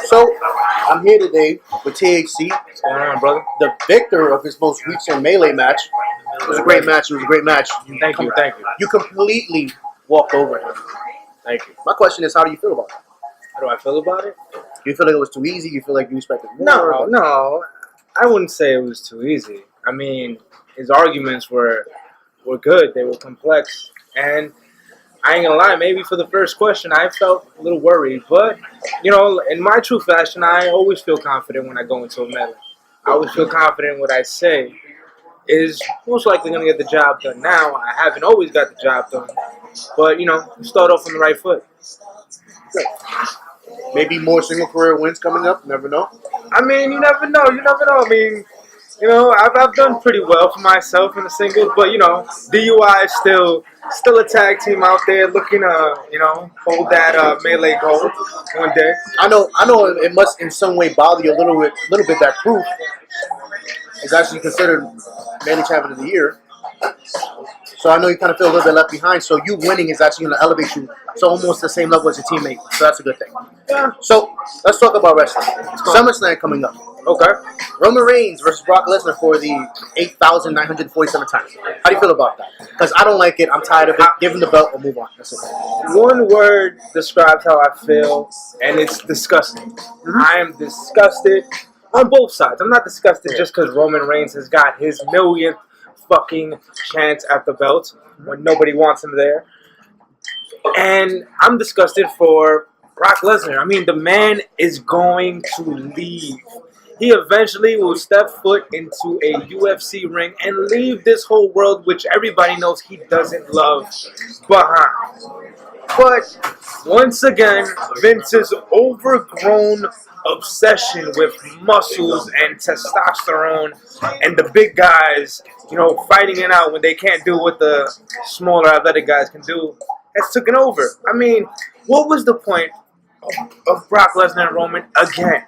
So, I'm here today with THC, What's going on, brother? the victor of his most recent melee match. It was a great match. It was a great match. Thank you, thank you, You completely walked over him. thank you. My question is, how do you feel about it? How do I feel about it? Do you feel like it was too easy? You feel like you expected more? No. I wouldn't say it was too easy. I mean, his arguments were good. They were complex, and I ain't gonna lie. Maybe for the first question, I felt a little worried, but in my true fashion, I always feel confident when I go into a melee. I always feel confident in what I say is most likely gonna get the job done. Now, I haven't always got the job done, but start off on the right foot. Maybe more single career wins coming up. Never know. I mean, you never know. You never know. I mean, I've done pretty well for myself in the singles, but DUI is still a tag team out there looking to hold that melee gold one day. I know. It must in some way bother you a little bit that Proof is actually considered melee champion of the year. So I know you kind of feel a little bit left behind. So you winning is actually going to elevate you to almost the same level as your teammate. So that's a good thing. Yeah. So let's talk about wrestling. SummerSlam coming up. Okay. Roman Reigns versus Brock Lesnar for the 8,947 times. How do you feel about that? Because I don't like it. I'm tired of it. Give him the belt or move on. That's it. One word describes how I feel, and it's disgusting. I am disgusted on both sides. I'm not disgusted just because Roman Reigns has got his millionth fucking chance at the belt when nobody wants him there. And I'm disgusted for Brock Lesnar. I mean, the man is going to leave. He eventually will step foot into a UFC ring and leave this whole world, which everybody knows he doesn't love, behind. But once again, Vince's overgrown obsession with muscles and testosterone and the big guys, fighting it out when they can't do what the smaller athletic guys can do, has taken over. I mean, what was the point of Brock Lesnar and Roman again?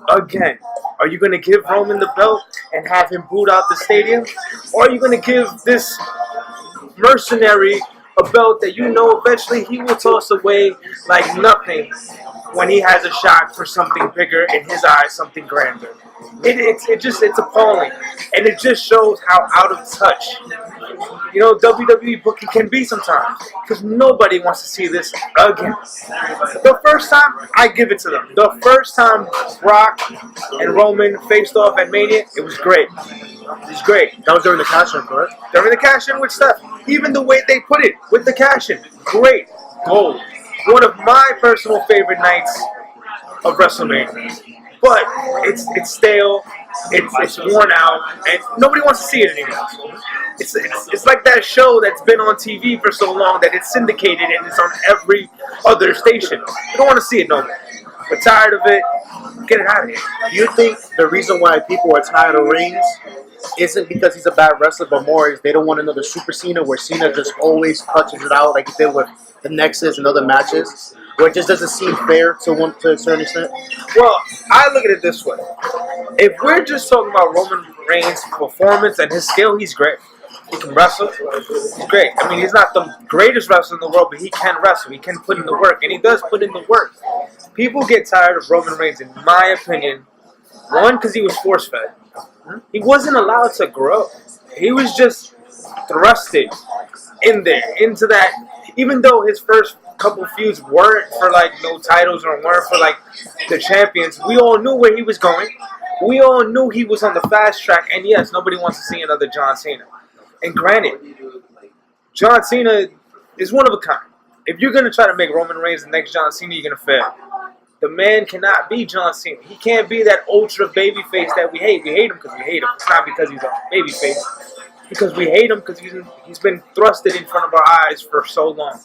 Again. Are you going to give Roman the belt and have him boot out the stadium? Or are you going to give this mercenary a belt that eventually he will toss away like nothing when he has a shot for something bigger, in his eyes, something grander? It's appalling. And it just shows how out of touch WWE booking can be sometimes, because nobody wants to see this again. The first time, I give it to them. The first time Brock and Roman faced off at Mania, it was great. It was great. That was during the cash-in, correct? During the cash-in with Steph. Even the way they put it with the cash-in, great. Gold. One of my personal favorite nights of WrestleMania. But it's stale, it's worn out, and nobody wants to see it anymore. It's like that show that's been on TV for so long that it's syndicated and it's on every other station. You don't want to see it no more. We're tired of it. Get it out of here. Do you think the reason why people are tired of Reigns isn't because he's a bad wrestler, but more is they don't want another Super Cena where Cena just always clutches it out like he did with the Nexus and other matches, where it just doesn't seem fair to a certain extent? Well, I look at it this way. If we're just talking about Roman Reigns' performance and his skill, he's great. He can wrestle. He's great. I mean, he's not the greatest wrestler in the world, but he can wrestle. He can put in the work, and he does put in the work. People get tired of Roman Reigns, in my opinion, one, because he was force-fed. He wasn't allowed to grow. He was just thrusted in there, into that. Even though his first couple feuds weren't for no titles or weren't for the champions, we all knew where he was going. We all knew he was on the fast track, and yes, nobody wants to see another John Cena. And granted, John Cena is one of a kind. If you're going to try to make Roman Reigns the next John Cena, you're going to fail. The man cannot be John Cena. He can't be that ultra babyface that we hate. We hate him because we hate him. It's not because he's a babyface. Because we hate him because he's been thrusted in front of our eyes for so long.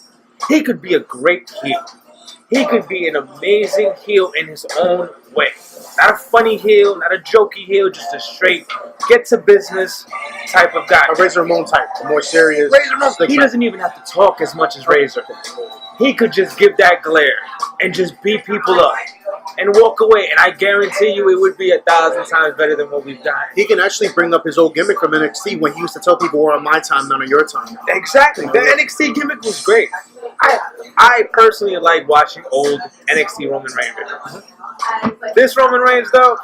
He could be a great heel. He could be an amazing heel in his own way. Not a funny heel, not a jokey heel, just a straight, get to business type of guy. A Razor Ramon type, more serious. Razor Ramon, he doesn't even have to talk as much as Razor. He could just give that glare and just beat people up and walk away, and I guarantee you it would be 1,000 times better than what we've done. He can actually bring up his old gimmick from NXT when he used to tell people we're on my time, not on your time. Exactly. The NXT gimmick was great. I personally like watching old NXT Roman Reigns videos. This Roman Reigns though,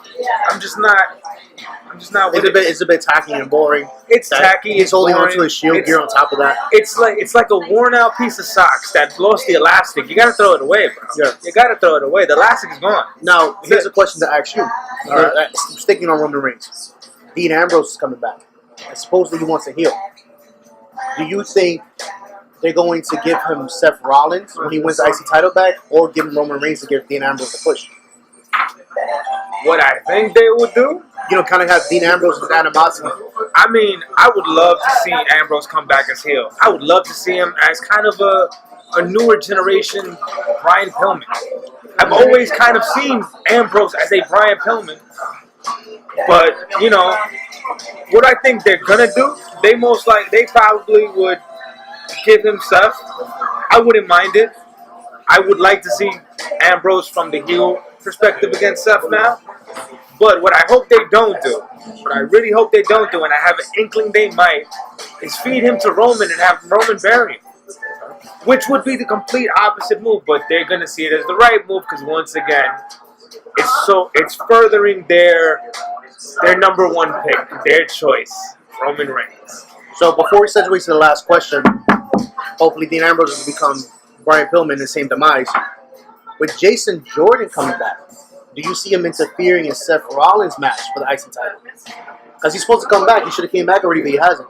I'm just not with it. It's a bit tacky and boring. It's tacky. He's It's holding boring. onto his shield gear on top of that. It's like a worn out piece of socks that lost the elastic. You gotta throw it away, bro. Yeah. You gotta throw it away. The elastic is gone. Now, here's a question to ask you. Sticking on Roman Reigns. Dean Ambrose is coming back. And supposedly he wants to heal. Do you think they're going to give him Seth Rollins when he wins the IC title back, or give him Roman Reigns to give Dean Ambrose a push? What I think they would do? You know, kind of have Dean Ambrose with animosity. I mean, I would love to see Ambrose come back as heel. I would love to see him as kind of a newer generation Brian Pillman. I've always kind of seen Ambrose as a Brian Pillman. But, you know, what I think they're going to do, they probably would give him Seth. I wouldn't mind it. I would like to see Ambrose from the heel perspective against Seth now. But what I hope they don't do, what I really hope they don't do, and I have an inkling they might, is feed him to Roman and have Roman bury him. Which would be the complete opposite move, but they're going to see it as the right move because once again, it's furthering their number one pick, their choice, Roman Reigns. So before we segue to the last question, hopefully Dean Ambrose will become Brian Pillman, the same demise. With Jason Jordan coming back, do you see him interfering in Seth Rollins' match for the IC title? Because he's supposed to come back. He should have came back already, but he hasn't.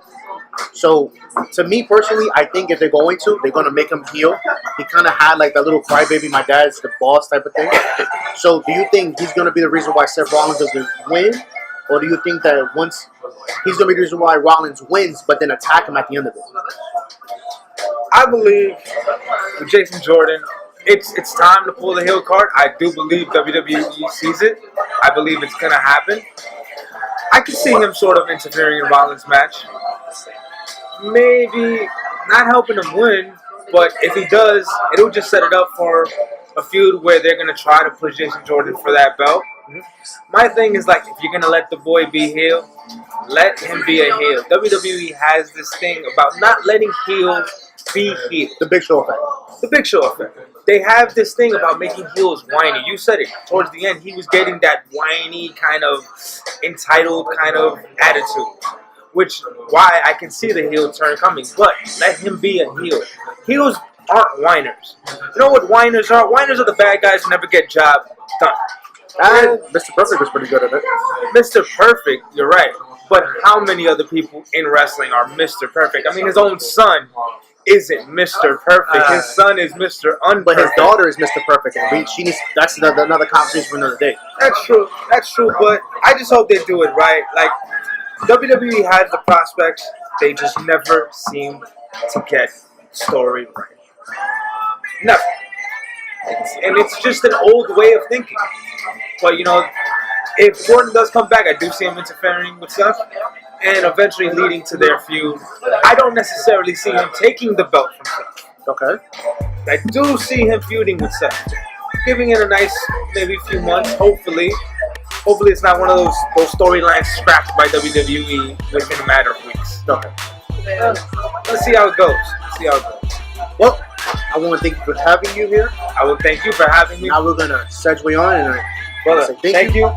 So, to me personally, I think if they're going to make him heel. He kind of had like that little crybaby, my dad's the boss type of thing. So, do you think he's going to be the reason why Seth Rollins doesn't win? Or do you think that once he's going to be the reason why Rollins wins, but then attack him at the end of it? I believe with Jason Jordan, it's time to pull the heel card. I do believe WWE sees it. I believe it's going to happen. I can see him sort of interfering in Rollins' match. Maybe not helping him win, but if he does, it'll just set it up for a feud where they're going to try to push Jason Jordan for that belt. My thing is, like, if you're going to let the boy be heel, let him be a heel. WWE has this thing about not letting heels be heel. The Big Show effect. The Big Show effect. They have this thing about making heels whiny. You said it. Towards the end, he was getting that whiny kind of entitled kind of attitude. Which, why I can see the heel turn coming. But let him be a heel. Heels aren't whiners. You know what whiners are? Whiners are the bad guys who never get job done. And Mr. Perfect was pretty good at it. Mr. Perfect, you're right. But how many other people in wrestling are Mr. Perfect? I mean, his own son isn't Mr. Perfect. His son is Mr. Unperfect. But his daughter is Mr. Perfect, and that's another conversation for another day. That's true. That's true. But I just hope they do it right. Like, WWE has the prospects. They just never seem to get story right. Never. It's just an old way of thinking. But, you know, if Jordan does come back, I do see him interfering with Seth and eventually leading to their feud. I don't necessarily see him taking the belt from Seth. Okay. I do see him feuding with Seth. Giving it a nice, maybe few months, hopefully. Hopefully it's not one of those storylines scrapped by WWE within a matter of weeks. Okay. Let's see how it goes. Well, I want to thank you for having you here. I will thank you for having me. Now we're going to segue on and Brother, say thank you.